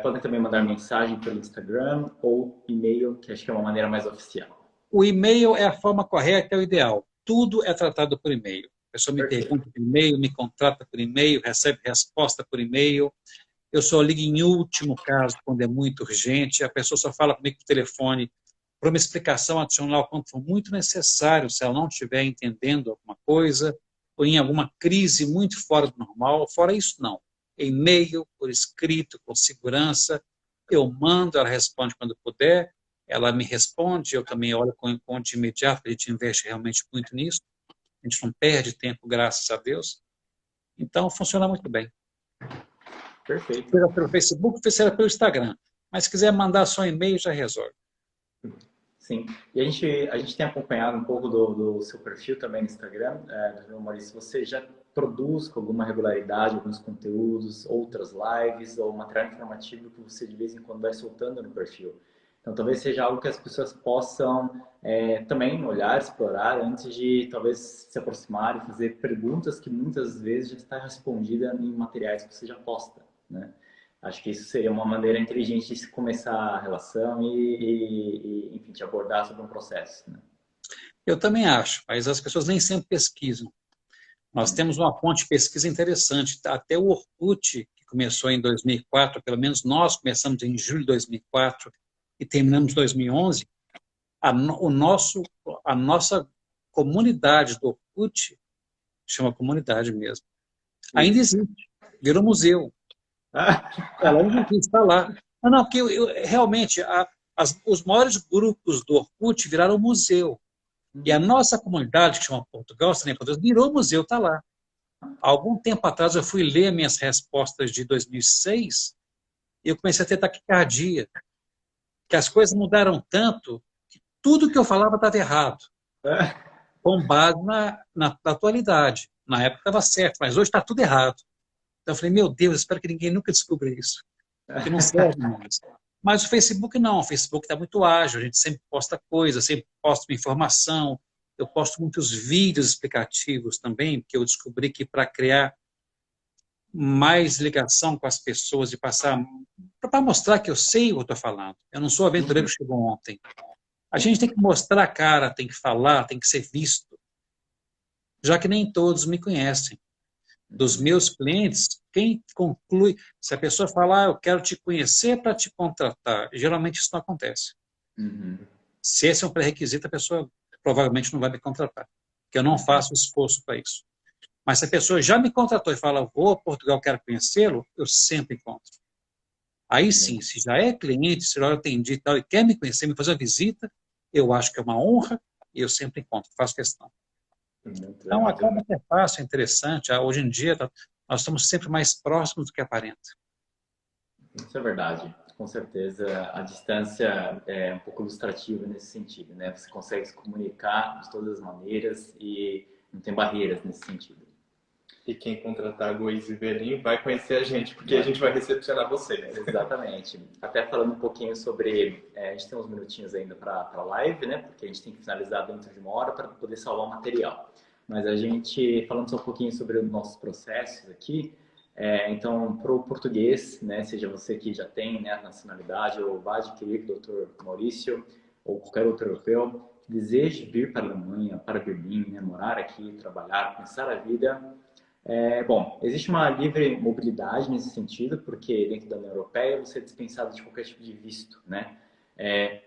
Podem também mandar mensagem pelo Instagram ou e-mail, que acho que é uma maneira mais oficial. O e-mail é a forma correta, é o ideal. Tudo é tratado por e-mail. A pessoa me pergunta por e-mail, me contrata por e-mail, recebe resposta por e-mail. Eu só ligo em último caso, quando é muito urgente. A pessoa só fala comigo por telefone para uma explicação adicional quando for muito necessário, se ela não estiver entendendo alguma coisa, ou em alguma crise muito fora do normal. Fora isso, não. E-mail, por escrito, com segurança. Eu mando, ela responde quando puder. Ela me responde, eu também olho com de imediato, a gente investe realmente muito nisso. A gente não perde tempo, graças a Deus. Então, funciona muito bem. Perfeito. Seja pelo Facebook, seja pelo Instagram. Mas se quiser mandar só e-mail, já resolve. Sim. E a gente tem acompanhado um pouco do seu perfil também no Instagram, do Maurício. Você já produz com alguma regularidade alguns conteúdos, outras lives ou material informativo que você de vez em quando vai soltando no perfil. Então, talvez seja algo que as pessoas possam também olhar, explorar, antes de talvez se aproximar e fazer perguntas que muitas vezes já está respondida em materiais que você já posta, né? Acho que isso seria uma maneira inteligente de se começar a relação enfim, de abordar sobre um processo, né? Eu também acho, mas as pessoas nem sempre pesquisam. Nós temos uma fonte de pesquisa interessante. Até o Orkut, que começou em 2004, pelo menos nós começamos em julho de 2004 e terminamos em 2011, a nossa comunidade do Orkut, chama comunidade mesmo, ainda existe, virou museu. Ela ainda está lá. Não, porque realmente os maiores grupos do Orkut viraram museu. E a nossa comunidade, que chama Portugal, virou museu, está lá. Há algum tempo atrás eu fui ler minhas respostas de 2006 e eu comecei a ter taquicardia, que as coisas mudaram tanto que tudo que eu falava estava errado, com base na atualidade. Na época estava certo, mas hoje está tudo errado. Então eu falei, meu Deus, espero que ninguém nunca descubra isso, que não serve mais. Mas o Facebook não, o Facebook está muito ágil, a gente sempre posta coisas, sempre posta uma informação, eu posto muitos vídeos explicativos também, porque eu descobri que para criar mais ligação com as pessoas e passar, para mostrar que eu sei o que eu estou falando. Eu não sou aventureiro que chegou ontem. A gente tem que mostrar a cara, tem que falar, tem que ser visto, já que nem todos me conhecem. Dos meus clientes, quem conclui, se a pessoa falar, eu quero te conhecer para te contratar, geralmente isso não acontece. Uhum. Se esse é um pré-requisito, a pessoa provavelmente não vai me contratar, porque eu não faço esforço para isso. Mas se a pessoa já me contratou e fala, vou a Portugal, quero conhecê-lo, eu sempre encontro. Aí sim, se já é cliente, se já atendi e tal, e quer me conhecer, me fazer uma visita, eu acho que é uma honra e eu sempre encontro, faço questão. Então, acaba que é fácil, é interessante. Hoje em dia, nós estamos sempre mais próximos do que aparenta. Isso é verdade. Com certeza, a distância é um pouco ilustrativa nesse sentido, né? Você consegue se comunicar de todas as maneiras e não tem barreiras nesse sentido. E quem contratar a Goiz e Velim vai conhecer a gente, porque a gente vai recepcionar vocês. Exatamente. Até falando um pouquinho sobre... a gente tem uns minutinhos ainda para a live, né? Porque a gente tem que finalizar dentro de uma hora para poder salvar o material. Mas a gente, falando só um pouquinho sobre os nossos processos aqui, então, para o português, né, seja você que já tem, né, a nacionalidade ou vai adquirir, doutor Maurício, ou qualquer outro europeu, que deseje vir para a Alemanha, para Berlim, né, morar aqui, trabalhar, começar a vida. Bom, existe uma livre mobilidade nesse sentido, porque dentro da União Europeia você é dispensado de qualquer tipo de visto, né?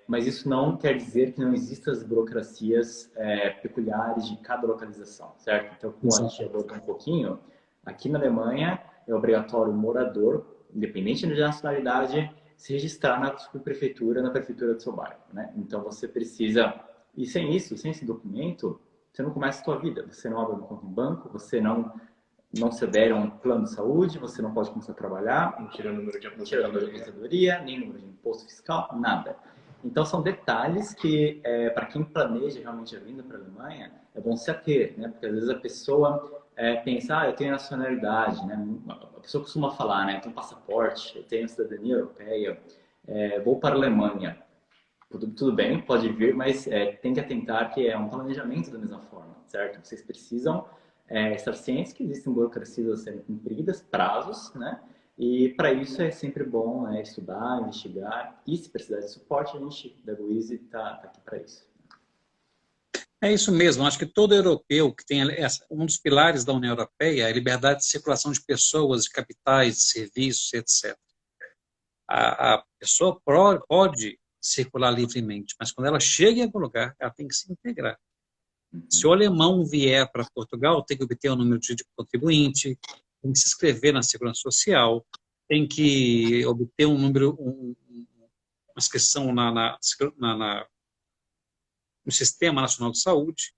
Mas isso não quer dizer que não existam as burocracias peculiares de cada localização, certo? Então, como a gente abordou um pouquinho, aqui na Alemanha é obrigatório o morador, independente da nacionalidade, se registrar na subprefeitura, na prefeitura do seu bairro, né? Então, você precisa... E sem isso, sem esse documento, você não começa a sua vida. Você não abre uma conta em banco, você não se adere a um plano de saúde, você não pode começar a trabalhar, Não tira o número de aposentadoria, nem número de imposto fiscal, nada. Então, são detalhes que, para quem planeja realmente a vinda para a Alemanha, é bom se ater, né? Porque às vezes a pessoa pensa, eu tenho nacionalidade, né? A pessoa costuma falar, né? Eu tenho passaporte, eu tenho cidadania europeia, vou para a Alemanha. Tudo bem, pode vir, mas tem que atentar que é um planejamento da mesma forma, certo? Vocês precisam estar cientes que existem burocracias a serem cumpridas, prazos, né? E para isso é sempre bom estudar, investigar e se precisar de suporte, a gente da GoEasy está aqui para isso. É isso mesmo, acho que todo europeu que tem um dos pilares da União Europeia é a liberdade de circulação de pessoas, de capitais, de serviços, etc. A pessoa pode circular livremente, mas quando ela chega em algum lugar, ela tem que se integrar. Se o alemão vier para Portugal, tem que obter o número de contribuinte, tem que se inscrever na Segurança Social, tem que obter um número, uma inscrição no Sistema Nacional de Saúde,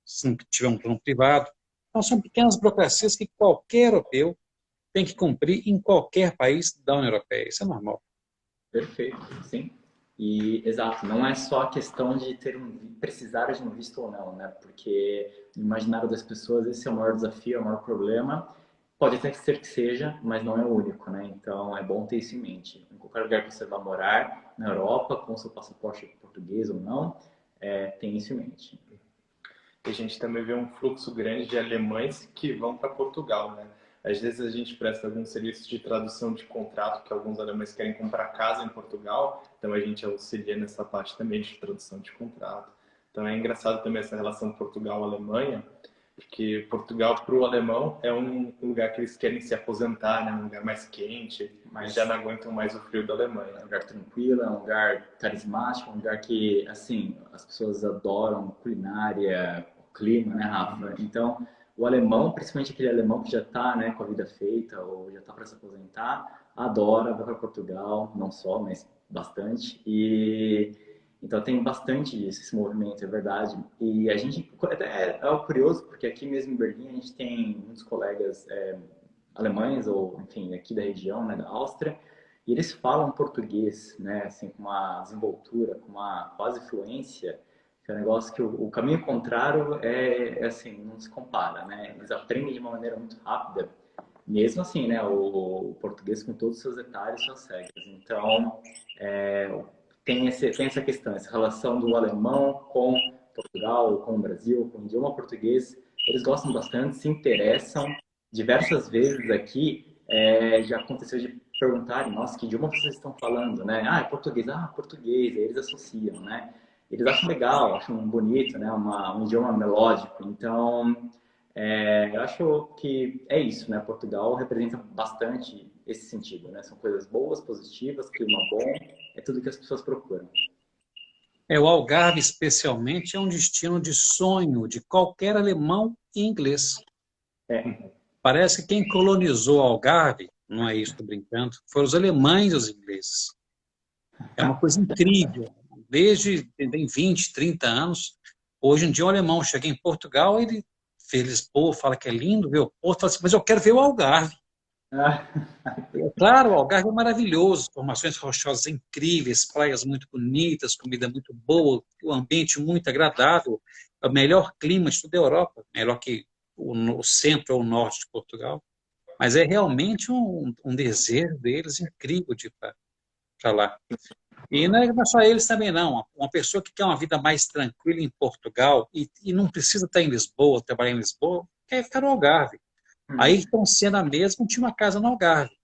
se tiver um plano privado. Então, são pequenas burocracias que qualquer europeu tem que cumprir em qualquer país da União Europeia. Isso é normal. Perfeito, sim. E, exato, não é só a questão de precisar de um visto ou não, né? Porque no imaginário das pessoas esse é o maior desafio, é o maior problema. Pode até ser que seja, mas não é o único, né? Então é bom ter isso em mente. Em qualquer lugar que você vá morar, na Europa, com seu passaporte português ou não, tem isso em mente. A gente também vê um fluxo grande de alemães que vão para Portugal, né? Às vezes a gente presta alguns serviços de tradução de contrato, que alguns alemães querem comprar casa em Portugal, então a gente auxilia nessa parte também de tradução de contrato. Então é engraçado também essa relação Portugal-Alemanha, porque Portugal para o alemão é um lugar que eles querem se aposentar, né? Um lugar mais quente, mas já não aguentam mais o frio da Alemanha. É um lugar tranquilo, é um lugar carismático, um lugar que, assim, as pessoas adoram culinária, o clima, né, Rafa? Então, o alemão, principalmente aquele alemão que já está, né, com a vida feita ou já está para se aposentar, adora, vai para Portugal, não só, mas bastante. Então tem bastante disso, esse movimento, é verdade. E a gente, é curioso, porque aqui mesmo em Berlim a gente tem muitos colegas alemães, ou enfim, aqui da região, né, da Áustria, e eles falam português, né, assim, com uma desenvoltura, com uma quase fluência, que é um negócio que o caminho contrário assim, não se compara, né? Eles aprendem de uma maneira muito rápida, mesmo assim, né, o português com todos os seus detalhes, suas regras. Então, tem essa questão, essa relação do alemão com Portugal, com o Brasil, com o idioma português. Eles gostam bastante, se interessam. Diversas vezes aqui já aconteceu de perguntarem, nossa, que idioma vocês estão falando, né? É português. Português. Aí eles associam, né? Eles acham legal, acham bonito, né? Um idioma melódico. Então, eu acho que é isso, né? Portugal representa bastante esse sentido, né? São coisas boas, positivas, clima bom, é tudo que as pessoas procuram. O Algarve, especialmente, é um destino de sonho de qualquer alemão e inglês. Parece que quem colonizou o Algarve, não é isso, estou brincando, foram os alemães e os ingleses. É uma coisa incrível. Desde tem 20, 30 anos, hoje em dia um alemão chega em Portugal, ele vê Lisboa, fala que é lindo, vê o Porto, fala assim, mas eu quero ver o Algarve. Claro, o Algarve é maravilhoso, formações rochosas incríveis, praias muito bonitas, comida muito boa, o ambiente muito agradável, o melhor clima de toda a Europa, melhor que o centro ou o norte de Portugal. Mas é realmente um desejo deles incrível de ir para para lá. E não é só eles também, não. Uma pessoa que quer uma vida mais tranquila em Portugal e não precisa estar em Lisboa, trabalhar em Lisboa, quer ficar no Algarve. Aí, Ayrton Senna mesmo tinha uma casa no Algarve.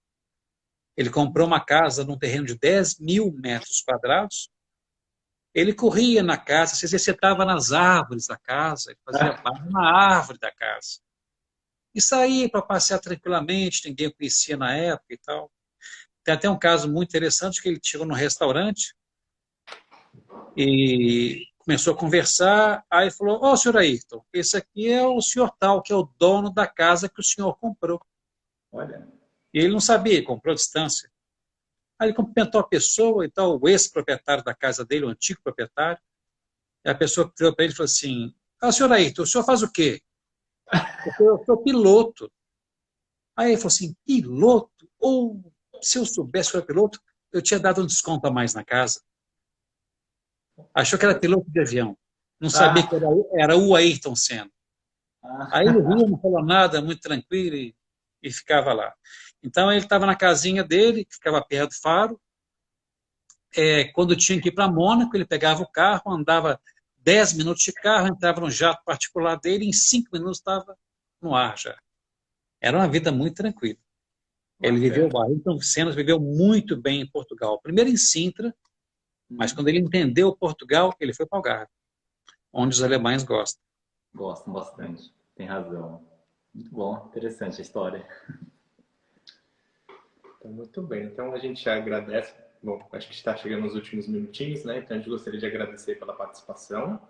Ele comprou uma casa num terreno de 10 mil metros quadrados. Ele corria na casa, se exercitava nas árvores da casa, ele fazia barro na árvore da casa. E saía para passear tranquilamente, ninguém o conhecia na época e tal. Tem até um caso muito interessante que ele chegou num restaurante e começou a conversar, aí falou, ó, senhor Ayrton, esse aqui é o senhor tal, que é o dono da casa que o senhor comprou. Olha. E ele não sabia, comprou à distância. Aí ele cumprimentou a pessoa e tal, o ex-proprietário da casa dele, o antigo proprietário, e a pessoa virou para ele e falou assim, ah, senhor Ayrton, o senhor faz o quê? Eu sou piloto. Aí ele falou assim, piloto? Ou se eu soubesse que eu era piloto, eu tinha dado um desconto a mais na casa. Achou que era piloto de avião. Não sabia que era o Ayrton Senna. Aí ele riu, não falou nada, muito tranquilo e ficava lá. Então ele estava na casinha dele, que ficava perto do faro. Quando tinha que ir para Mônaco, ele pegava o carro, andava 10 minutos de carro, entrava no jato particular dele e em 5 minutos estava no ar já. Era uma vida muito tranquila. Ele viveu, o Ayrton Senna viveu muito bem em Portugal. Primeiro em Sintra, mas quando ele entendeu Portugal, ele foi para o Algarve, onde os alemães gostam. Gostam bastante, tem razão. Muito bom, interessante a história. Então, muito bem, então a gente agradece. Bom, acho que está chegando nos últimos minutinhos, né? Então a gente gostaria de agradecer pela participação.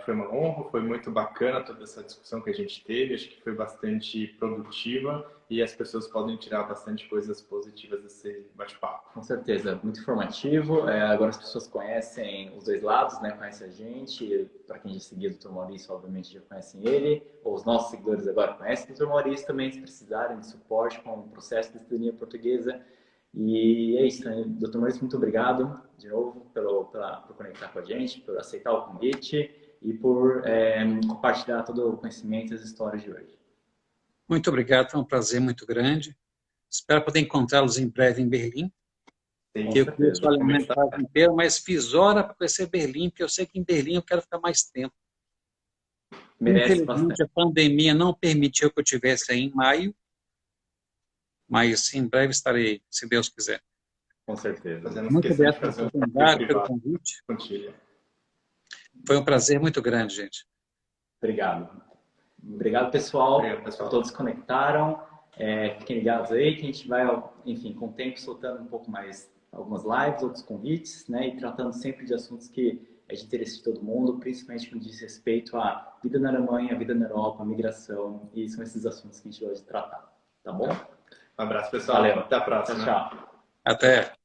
Foi uma honra, foi muito bacana toda essa discussão que a gente teve, acho que foi bastante produtiva e as pessoas podem tirar bastante coisas positivas desse bate-papo. Com certeza, muito informativo. Agora as pessoas conhecem os dois lados, né? Conhecem a gente, para quem já seguia o Dr. Maurício, obviamente já conhecem ele, ou os nossos seguidores agora conhecem o Dr. Maurício também, se precisarem de suporte com o processo de cidadania portuguesa. E é isso, né? Dr. Maurício, muito obrigado de novo por conectar com a gente, por aceitar o convite e por compartilhar todo o conhecimento e as histórias de hoje. Muito obrigado, foi um prazer muito grande. Espero poder encontrá-los em breve em Berlim. Sim, eu conheço a Alemanha quase inteira, mas fiz hora para conhecer Berlim, porque eu sei que em Berlim eu quero ficar mais tempo. Merece Infelizmente, bastante. a pandemia não permitiu que eu tivesse aí em maio, mas em breve estarei, se Deus quiser. Com certeza. Muito obrigado pela oportunidade, pelo convite. Foi um prazer muito grande, gente. Obrigado. Obrigado, pessoal. Todos conectaram. Fiquem ligados aí que a gente vai, enfim, com o tempo soltando um pouco mais algumas lives, outros convites, né? E tratando sempre de assuntos que é de interesse de todo mundo, principalmente no que diz respeito à vida na Alemanha, à vida na Europa, à migração, e são esses assuntos que a gente gosta de tratar. Tá bom? Um abraço, pessoal. Valeu. Até a próxima. Tchau, tchau. Até.